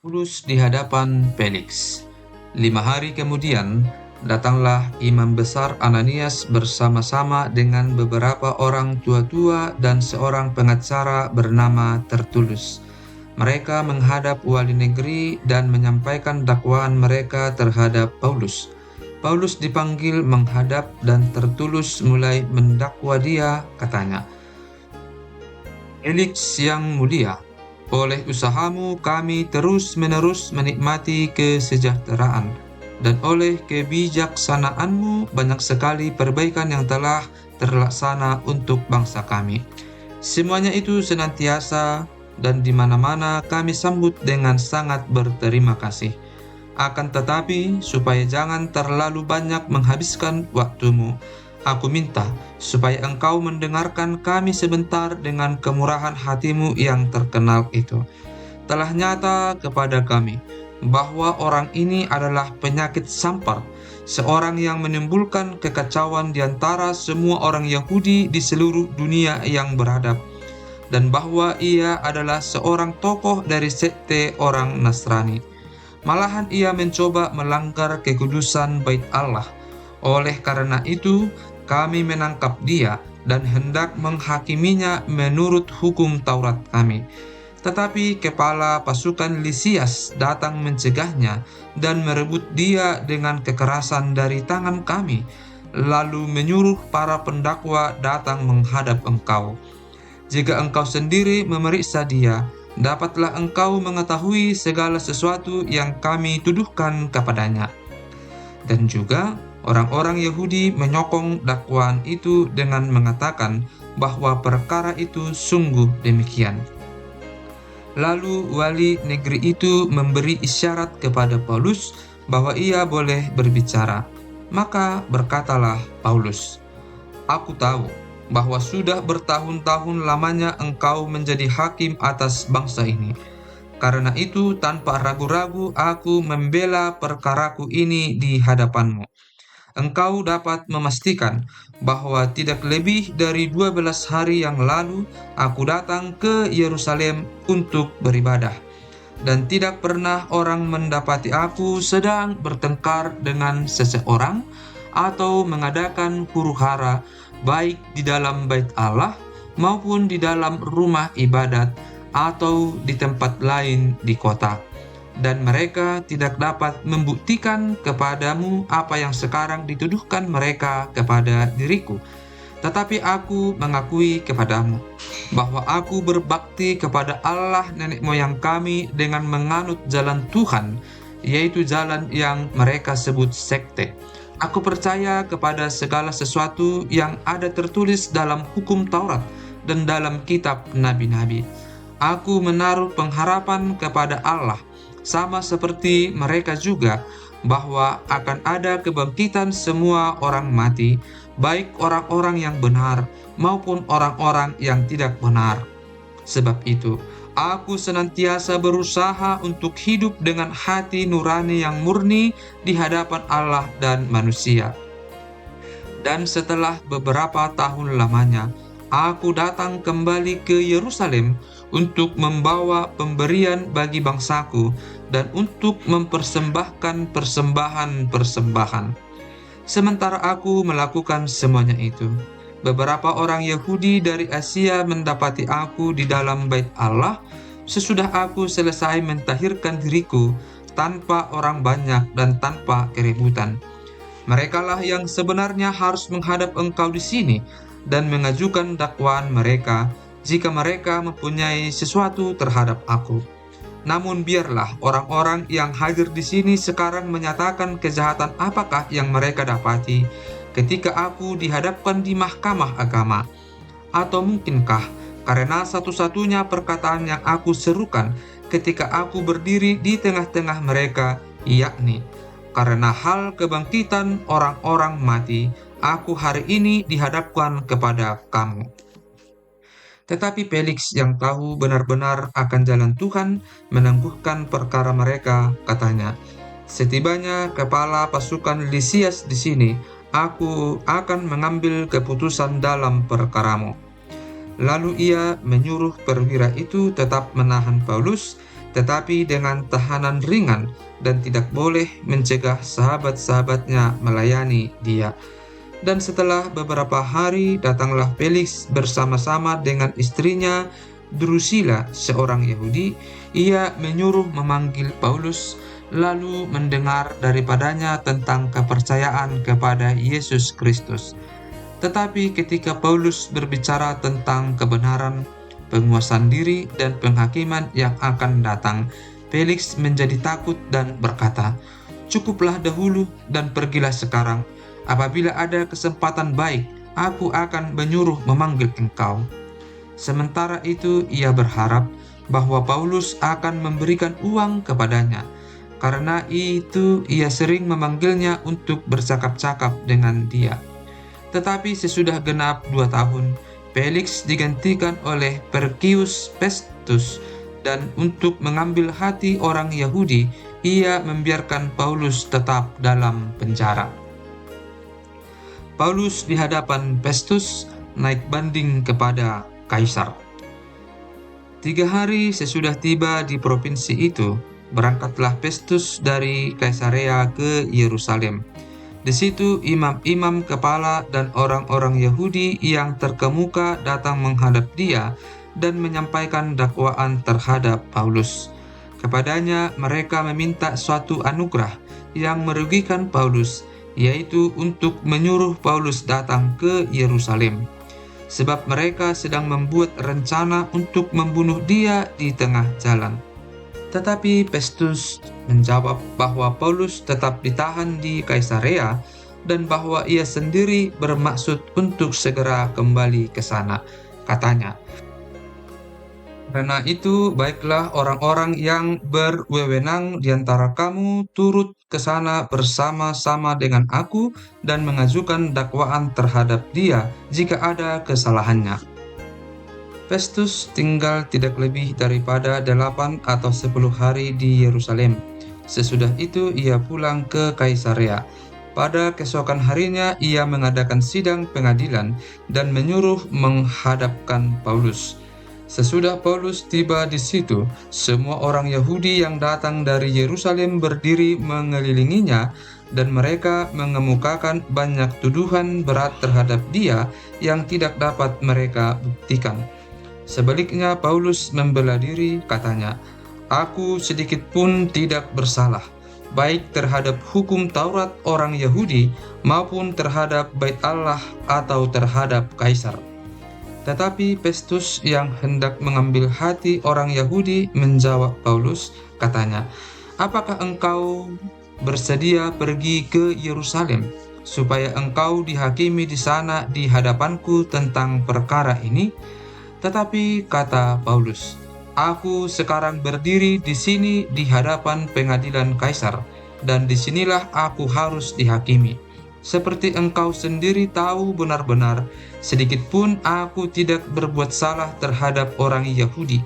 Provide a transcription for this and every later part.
Paulus di hadapan Felix. 5 hari kemudian, datanglah imam besar Ananias bersama-sama dengan beberapa orang tua-tua dan seorang pengacara bernama Tertulus. Mereka menghadap wali negeri dan menyampaikan dakwaan mereka terhadap Paulus. Paulus dipanggil menghadap dan Tertulus mulai mendakwa dia, katanya, "Felix yang mulia, oleh usahamu kami terus-menerus menikmati kesejahteraan, dan oleh kebijaksanaanmu banyak sekali perbaikan yang telah terlaksana untuk bangsa kami. Semuanya itu senantiasa dan di mana-mana kami sambut dengan sangat berterima kasih. Akan tetapi, supaya jangan terlalu banyak menghabiskan waktumu, aku minta supaya engkau mendengarkan kami sebentar dengan kemurahan hatimu yang terkenal itu. Telah nyata kepada kami bahwa orang ini adalah penyakit sampar, seorang yang menimbulkan kekacauan di antara semua orang Yahudi di seluruh dunia yang beradab, dan bahwa ia adalah seorang tokoh dari sekte orang Nasrani. Malahan ia mencoba melanggar kekudusan bait Allah. Oleh karena itu, kami menangkap dia dan hendak menghakiminya menurut hukum Taurat kami. Tetapi kepala pasukan Lisias datang mencegahnya dan merebut dia dengan kekerasan dari tangan kami, lalu menyuruh para pendakwa datang menghadap engkau. Jika engkau sendiri memeriksa dia, dapatlah engkau mengetahui segala sesuatu yang kami tuduhkan kepadanya." Dan juga orang-orang Yahudi menyokong dakwaan itu dengan mengatakan bahwa perkara itu sungguh demikian. Lalu wali negeri itu memberi isyarat kepada Paulus bahwa ia boleh berbicara. Maka berkatalah Paulus, "Aku tahu bahwa sudah bertahun-tahun lamanya engkau menjadi hakim atas bangsa ini. Karena itu tanpa ragu-ragu aku membela perkaraku ini di hadapanmu. Engkau dapat memastikan bahwa tidak lebih dari 12 hari yang lalu aku datang ke Yerusalem untuk beribadah. Dan tidak pernah orang mendapati aku sedang bertengkar dengan seseorang atau mengadakan huru-hara, baik di dalam bait Allah maupun di dalam rumah ibadat atau di tempat lain di kota. Dan mereka tidak dapat membuktikan kepadamu apa yang sekarang dituduhkan mereka kepada diriku. Tetapi aku mengakui kepadamu bahwa aku berbakti kepada Allah nenek moyang kami dengan menganut jalan Tuhan, yaitu jalan yang mereka sebut sekte. Aku percaya kepada segala sesuatu yang ada tertulis dalam hukum Taurat dan dalam kitab nabi-nabi. Aku menaruh pengharapan kepada Allah, sama seperti mereka juga, bahwa akan ada kebangkitan semua orang mati, baik orang-orang yang benar maupun orang-orang yang tidak benar. Sebab itu, aku senantiasa berusaha untuk hidup dengan hati nurani yang murni di hadapan Allah dan manusia. Dan setelah beberapa tahun lamanya, aku datang kembali ke Yerusalem untuk membawa pemberian bagi bangsaku dan untuk mempersembahkan persembahan-persembahan. Sementara aku melakukan semuanya itu, beberapa orang Yahudi dari Asia mendapati aku di dalam bait Allah sesudah aku selesai mentahirkan diriku tanpa orang banyak dan tanpa keributan. Merekalah yang sebenarnya harus menghadap engkau di sini dan mengajukan dakwaan mereka jika mereka mempunyai sesuatu terhadap aku. Namun biarlah orang-orang yang hadir di sini sekarang menyatakan kejahatan apakah yang mereka dapati ketika aku dihadapkan di mahkamah agama. Atau mungkinkah karena satu-satunya perkataan yang aku serukan ketika aku berdiri di tengah-tengah mereka, yakni, karena hal kebangkitan orang-orang mati, aku hari ini dihadapkan kepada kamu." Tetapi Felix yang tahu benar-benar akan jalan Tuhan menangguhkan perkara mereka, katanya, "Setibanya kepala pasukan Lisias di sini, aku akan mengambil keputusan dalam perkaramu." Lalu ia menyuruh perwira itu tetap menahan Paulus, tetapi dengan tahanan ringan dan tidak boleh mencegah sahabat-sahabatnya melayani dia. Dan setelah beberapa hari datanglah Felix bersama-sama dengan istrinya Drusilla, seorang Yahudi. Ia menyuruh memanggil Paulus, lalu mendengar daripadanya tentang kepercayaan kepada Yesus Kristus. Tetapi ketika Paulus berbicara tentang kebenaran, penguasaan diri, dan penghakiman yang akan datang, Felix menjadi takut dan berkata, "Cukuplah dahulu dan pergilah sekarang. Apabila ada kesempatan baik, aku akan menyuruh memanggil engkau." Sementara itu ia berharap bahwa Paulus akan memberikan uang kepadanya. Karena itu ia sering memanggilnya untuk bercakap-cakap dengan dia. Tetapi sesudah genap 2 tahun, Felix digantikan oleh Porcius Festus, dan untuk mengambil hati orang Yahudi, ia membiarkan Paulus tetap dalam penjara. Paulus di hadapan Festus naik banding kepada Kaisar. 3 hari sesudah tiba di provinsi itu, berangkatlah Festus dari Kaisarea ke Yerusalem. Di situ imam-imam kepala dan orang-orang Yahudi yang terkemuka datang menghadap dia dan menyampaikan dakwaan terhadap Paulus. Kepadanya mereka meminta suatu anugerah yang merugikan Paulus, yaitu untuk menyuruh Paulus datang ke Yerusalem, sebab mereka sedang membuat rencana untuk membunuh dia di tengah jalan. Tetapi Festus menjawab bahwa Paulus tetap ditahan di Kaisarea dan bahwa ia sendiri bermaksud untuk segera kembali ke sana. Katanya, "Karena itu, baiklah orang-orang yang berwenang di antara kamu turut ke sana bersama-sama dengan aku dan mengajukan dakwaan terhadap dia jika ada kesalahannya." Festus tinggal tidak lebih daripada 8 atau 10 hari di Yerusalem. Sesudah itu ia pulang ke Kaisarea. Pada keesokan harinya ia mengadakan sidang pengadilan dan menyuruh menghadapkan Paulus. Sesudah Paulus tiba di situ, semua orang Yahudi yang datang dari Yerusalem berdiri mengelilinginya, dan mereka mengemukakan banyak tuduhan berat terhadap dia yang tidak dapat mereka buktikan. Sebaliknya Paulus membela diri, katanya, "Aku sedikit pun tidak bersalah, baik terhadap hukum Taurat orang Yahudi maupun terhadap Bait Allah atau terhadap Kaisar." Tetapi Festus yang hendak mengambil hati orang Yahudi menjawab Paulus, katanya, "Apakah engkau bersedia pergi ke Yerusalem supaya engkau dihakimi di sana di hadapanku tentang perkara ini?" Tetapi kata Paulus, "Aku sekarang berdiri di sini di hadapan pengadilan Kaisar, dan disinilah aku harus dihakimi. Seperti engkau sendiri tahu benar-benar, sedikit pun aku tidak berbuat salah terhadap orang Yahudi.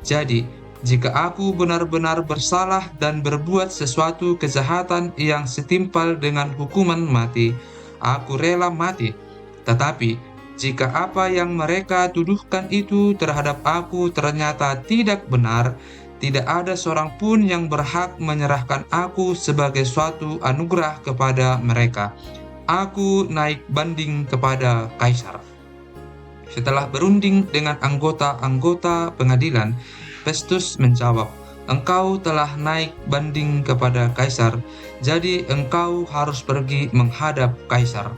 Jadi, jika aku benar-benar bersalah dan berbuat sesuatu kejahatan yang setimpal dengan hukuman mati, aku rela mati. Tetapi, jika apa yang mereka tuduhkan itu terhadap aku ternyata tidak benar, tidak ada seorang pun yang berhak menyerahkan aku sebagai suatu anugerah kepada mereka. Aku naik banding kepada Kaisar." Setelah berunding dengan anggota-anggota pengadilan, Festus menjawab, "Engkau telah naik banding kepada Kaisar, jadi engkau harus pergi menghadap Kaisar."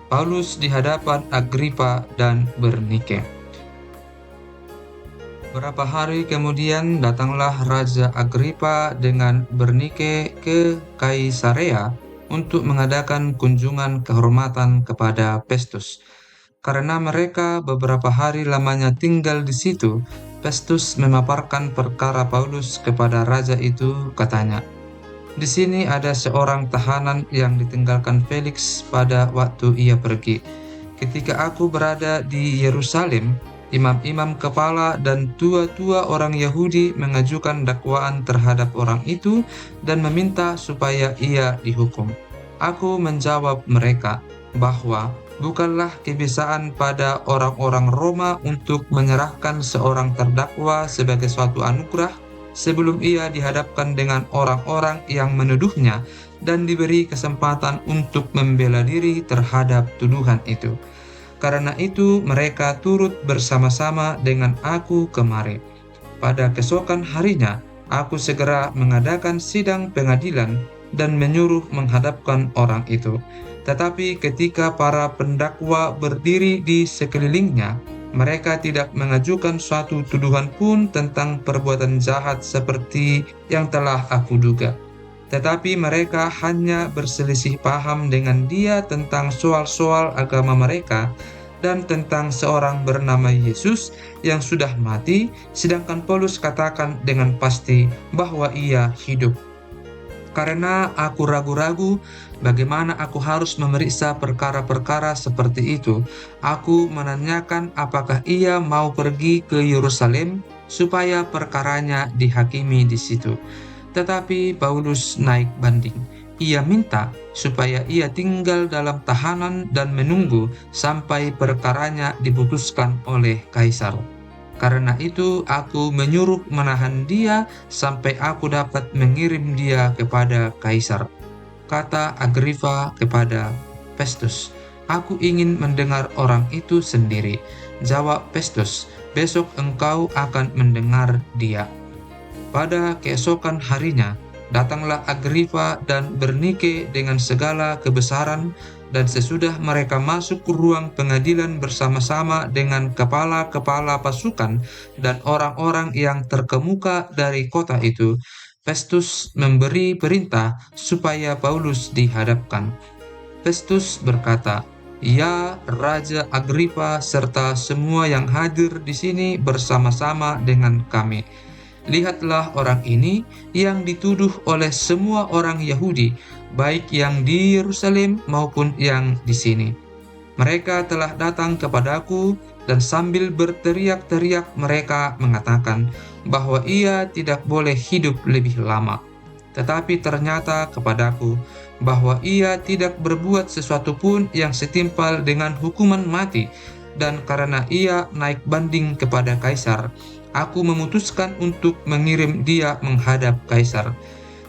Paulus di hadapan Agripa dan Bernike. Beberapa hari kemudian datanglah Raja Agripa dengan Bernike ke Kaisarea untuk mengadakan kunjungan kehormatan kepada Festus. Karena mereka beberapa hari lamanya tinggal di situ, Festus memaparkan perkara Paulus kepada raja itu, katanya, "Di sini ada seorang tahanan yang ditinggalkan Felix pada waktu ia pergi. Ketika aku berada di Yerusalem, imam-imam kepala dan tua-tua orang Yahudi mengajukan dakwaan terhadap orang itu dan meminta supaya ia dihukum. Aku menjawab mereka bahwa bukanlah kebiasaan pada orang-orang Roma untuk menyerahkan seorang terdakwa sebagai suatu anugerah, sebelum ia dihadapkan dengan orang-orang yang menuduhnya dan diberi kesempatan untuk membela diri terhadap tuduhan itu. Karena itu mereka turut bersama-sama dengan aku kemari. Pada keesokan harinya, aku segera mengadakan sidang pengadilan dan menyuruh menghadapkan orang itu. Tetapi ketika para pendakwa berdiri di sekelilingnya, mereka tidak mengajukan suatu tuduhan pun tentang perbuatan jahat seperti yang telah aku duga. Tetapi mereka hanya berselisih paham dengan dia tentang soal-soal agama mereka dan tentang seorang bernama Yesus yang sudah mati, sedangkan Paulus katakan dengan pasti bahwa ia hidup. Karena aku ragu-ragu bagaimana aku harus memeriksa perkara-perkara seperti itu, aku menanyakan apakah ia mau pergi ke Yerusalem supaya perkaranya dihakimi di situ. Tetapi Paulus naik banding. Ia minta supaya ia tinggal dalam tahanan dan menunggu sampai perkaranya diputuskan oleh kaisar. Karena itu aku menyuruh menahan dia sampai aku dapat mengirim dia kepada kaisar. Kata Agripa kepada Festus, "Aku ingin mendengar orang itu sendiri." Jawab Festus, "Besok engkau akan mendengar dia." Pada keesokan harinya, datanglah Agripa dan Bernike dengan segala kebesaran, dan sesudah mereka masuk ke ruang pengadilan bersama-sama dengan kepala-kepala pasukan dan orang-orang yang terkemuka dari kota itu, Festus memberi perintah supaya Paulus dihadapkan. Festus berkata, "Ya Raja Agripa serta semua yang hadir di sini bersama-sama dengan kami. Lihatlah orang ini yang dituduh oleh semua orang Yahudi, baik yang di Yerusalem maupun yang di sini. Mereka telah datang kepadaku dan sambil berteriak-teriak mereka mengatakan bahwa ia tidak boleh hidup lebih lama. Tetapi ternyata kepadaku bahwa ia tidak berbuat sesuatu pun yang setimpal dengan hukuman mati, dan karena ia naik banding kepada kaisar, aku memutuskan untuk mengirim dia menghadap kaisar.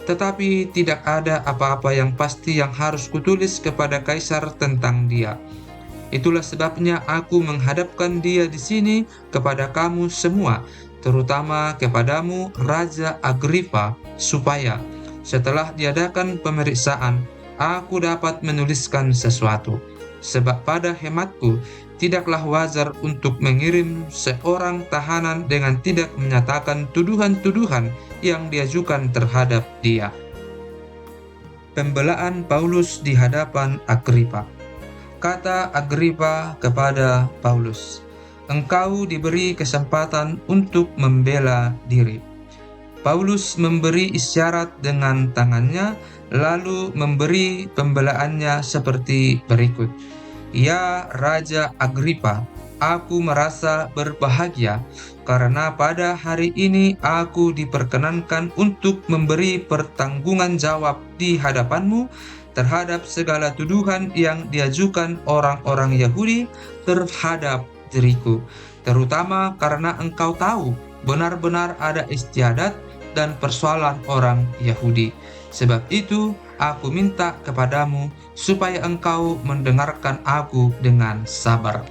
Tetapi tidak ada apa-apa yang pasti yang harus kutulis kepada kaisar tentang dia. Itulah sebabnya aku menghadapkan dia di sini kepada kamu semua, terutama kepadamu Raja Agripa, supaya setelah diadakan pemeriksaan, aku dapat menuliskan sesuatu. Sebab pada hematku, tidaklah wajar untuk mengirim seorang tahanan dengan tidak menyatakan tuduhan-tuduhan yang diajukan terhadap dia. Pembelaan Paulus di hadapan Agripa. Kata Agripa kepada Paulus, "Engkau diberi kesempatan untuk membela diri." Paulus memberi isyarat dengan tangannya, lalu memberi pembelaannya seperti berikut. "Ya Raja Agripa, aku merasa berbahagia karena pada hari ini aku diperkenankan untuk memberi pertanggungan jawab di hadapanmu terhadap segala tuduhan yang diajukan orang-orang Yahudi terhadap diriku, terutama karena engkau tahu benar-benar ada istiadat dan persoalan orang Yahudi. Sebab itu, aku minta kepadamu supaya engkau mendengarkan aku dengan sabar.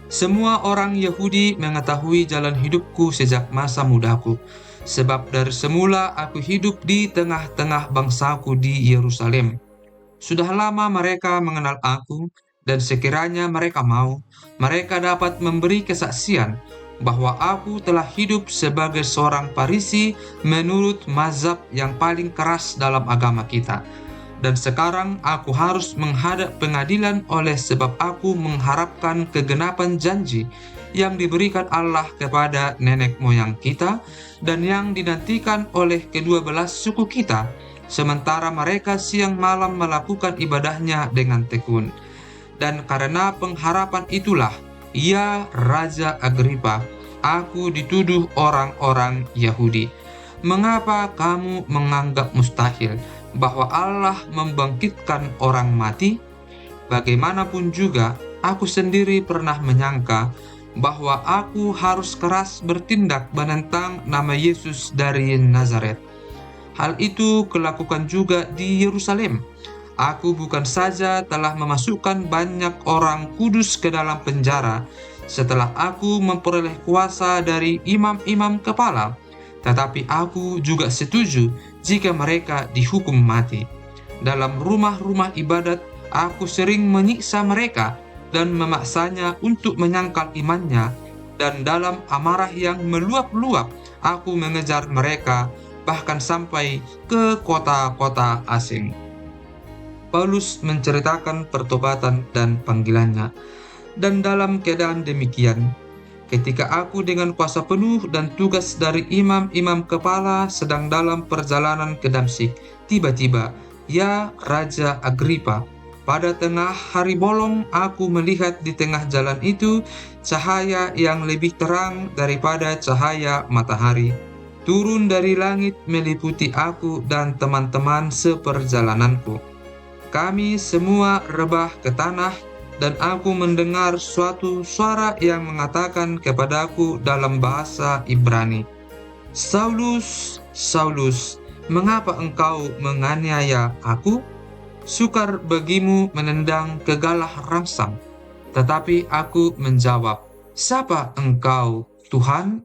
Semua orang Yahudi mengetahui jalan hidupku sejak masa mudaku, sebab dari semula aku hidup di tengah-tengah bangsaku di Yerusalem. Sudah lama mereka mengenal aku, dan sekiranya mereka mau, mereka dapat memberi kesaksian bahwa aku telah hidup sebagai seorang Farisi menurut mazhab yang paling keras dalam agama kita. Dan sekarang aku harus menghadap pengadilan oleh sebab aku mengharapkan kegenapan janji yang diberikan Allah kepada nenek moyang kita dan yang dinantikan oleh kedua belas suku kita, sementara mereka siang malam melakukan ibadahnya dengan tekun. Dan karena pengharapan itulah, ya Raja Agripa, aku dituduh orang-orang Yahudi. Mengapa kamu menganggap mustahil bahwa Allah membangkitkan orang mati? Bagaimanapun juga, aku sendiri pernah menyangka bahwa aku harus keras bertindak menentang nama Yesus dari Nazaret. Hal itu kulakukan juga di Yerusalem. Aku bukan saja telah memasukkan banyak orang kudus ke dalam penjara setelah aku memperoleh kuasa dari imam-imam kepala, tetapi aku juga setuju jika mereka dihukum mati. Dalam rumah-rumah ibadat, aku sering menyiksa mereka dan memaksanya untuk menyangkal imannya, dan dalam amarah yang meluap-luap, aku mengejar mereka bahkan sampai ke kota-kota asing. Paulus menceritakan pertobatan dan panggilannya. Dan dalam keadaan demikian, ketika aku dengan kuasa penuh dan tugas dari imam-imam kepala sedang dalam perjalanan ke Damsyik, tiba-tiba, ya Raja Agripa, pada tengah hari bolong aku melihat di tengah jalan itu cahaya yang lebih terang daripada cahaya matahari, turun dari langit meliputi aku dan teman-teman seperjalananku. Kami semua rebah ke tanah, dan aku mendengar suatu suara yang mengatakan kepadaku dalam bahasa Ibrani, "Saulus, Saulus, mengapa engkau menganiaya aku? Sukar bagimu menendang kegalah rangsang." Tetapi aku menjawab, "Siapa engkau, Tuhan?"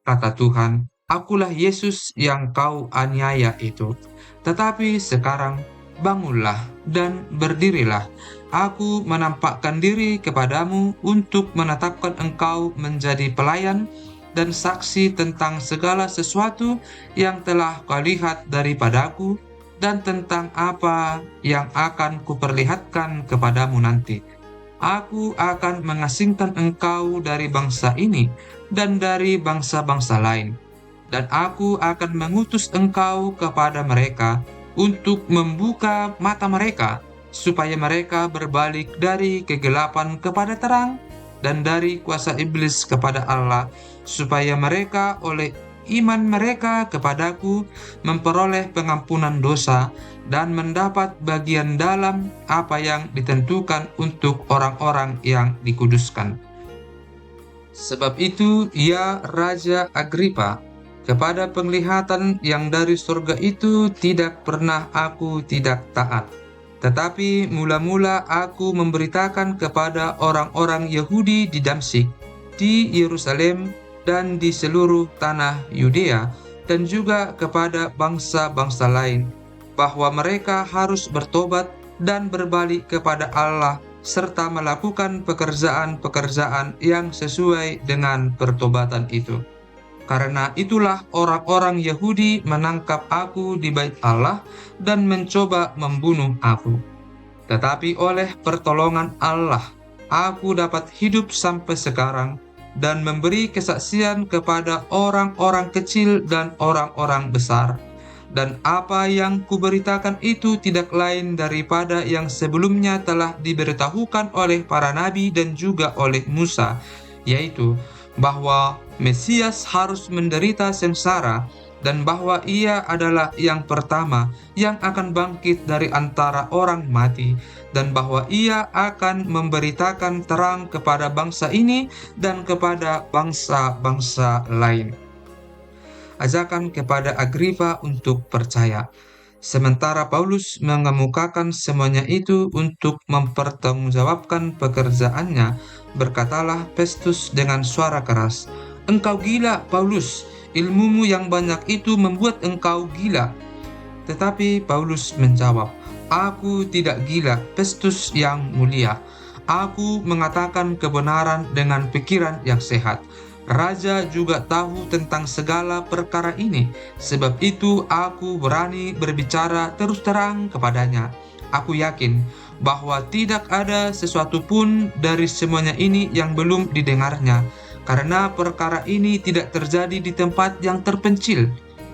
Kata Tuhan, "Akulah Yesus yang kau aniaya itu. Tetapi sekarang bangunlah dan berdirilah. Aku menampakkan diri kepadamu untuk menetapkan engkau menjadi pelayan dan saksi tentang segala sesuatu yang telah kau lihat daripadaku dan tentang apa yang akan kuperlihatkan kepadamu nanti. Aku akan mengasingkan engkau dari bangsa ini dan dari bangsa-bangsa lain, dan aku akan mengutus engkau kepada mereka untuk membuka mata mereka, supaya mereka berbalik dari kegelapan kepada terang, dan dari kuasa iblis kepada Allah, supaya mereka oleh iman mereka kepadaku memperoleh pengampunan dosa dan mendapat bagian dalam apa yang ditentukan untuk orang-orang yang dikuduskan. Sebab itu, ya Raja Agripa, kepada penglihatan yang dari surga itu tidak pernah aku tidak taat. Tetapi mula-mula aku memberitakan kepada orang-orang Yahudi di Damsyik, di Yerusalem, dan di seluruh tanah Yudea, dan juga kepada bangsa-bangsa lain, bahwa mereka harus bertobat dan berbalik kepada Allah, serta melakukan pekerjaan-pekerjaan yang sesuai dengan pertobatan itu. Karena itulah orang-orang Yahudi menangkap aku di bait Allah dan mencoba membunuh aku. Tetapi oleh pertolongan Allah, aku dapat hidup sampai sekarang dan memberi kesaksian kepada orang-orang kecil dan orang-orang besar. Dan apa yang kuberitakan itu tidak lain daripada yang sebelumnya telah diberitahukan oleh para nabi dan juga oleh Musa, yaitu bahwa Mesias harus menderita sengsara, dan bahwa ia adalah yang pertama yang akan bangkit dari antara orang mati, dan bahwa ia akan memberitakan terang kepada bangsa ini dan kepada bangsa-bangsa lain. Ajakan kepada Agripa untuk percaya. Sementara Paulus mengemukakan semuanya itu untuk mempertanggungjawabkan pekerjaannya, berkatalah Festus dengan suara keras, "Engkau gila, Paulus, ilmumu yang banyak itu membuat engkau gila." Tetapi Paulus menjawab, "Aku tidak gila, Festus yang mulia. Aku mengatakan kebenaran dengan pikiran yang sehat. Raja juga tahu tentang segala perkara ini, sebab itu aku berani berbicara terus terang kepadanya. Aku yakin bahwa tidak ada sesuatu pun dari semuanya ini yang belum didengarnya, karena perkara ini tidak terjadi di tempat yang terpencil.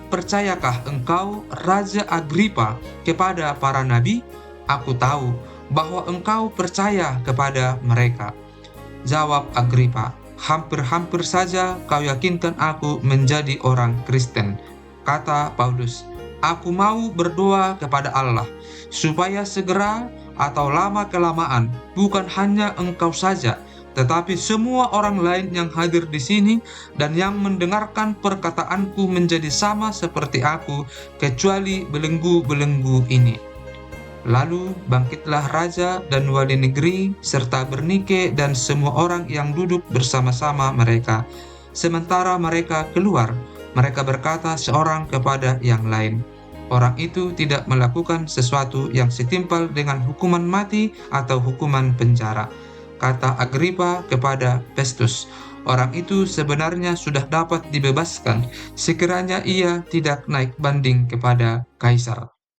Percayakah engkau, Raja Agripa, kepada para nabi? Aku tahu bahwa engkau percaya kepada mereka." Jawab Agripa, "Hampir-hampir saja kau yakinkan aku menjadi orang Kristen." Kata Paulus, "Aku mau berdoa kepada Allah, supaya segera atau lama-kelamaan bukan hanya engkau saja, Tetapi semua orang lain yang hadir di sini dan yang mendengarkan perkataanku menjadi sama seperti aku, kecuali belenggu-belenggu ini. Lalu bangkitlah raja dan wali negeri, serta Bernike dan semua orang yang duduk bersama-sama mereka. Sementara mereka keluar, mereka berkata seorang kepada yang lain, "Orang itu tidak melakukan sesuatu yang setimpal dengan hukuman mati atau hukuman penjara." Kata Agripa kepada Festus, "Orang itu sebenarnya sudah dapat dibebaskan, sekiranya ia tidak naik banding kepada Kaisar."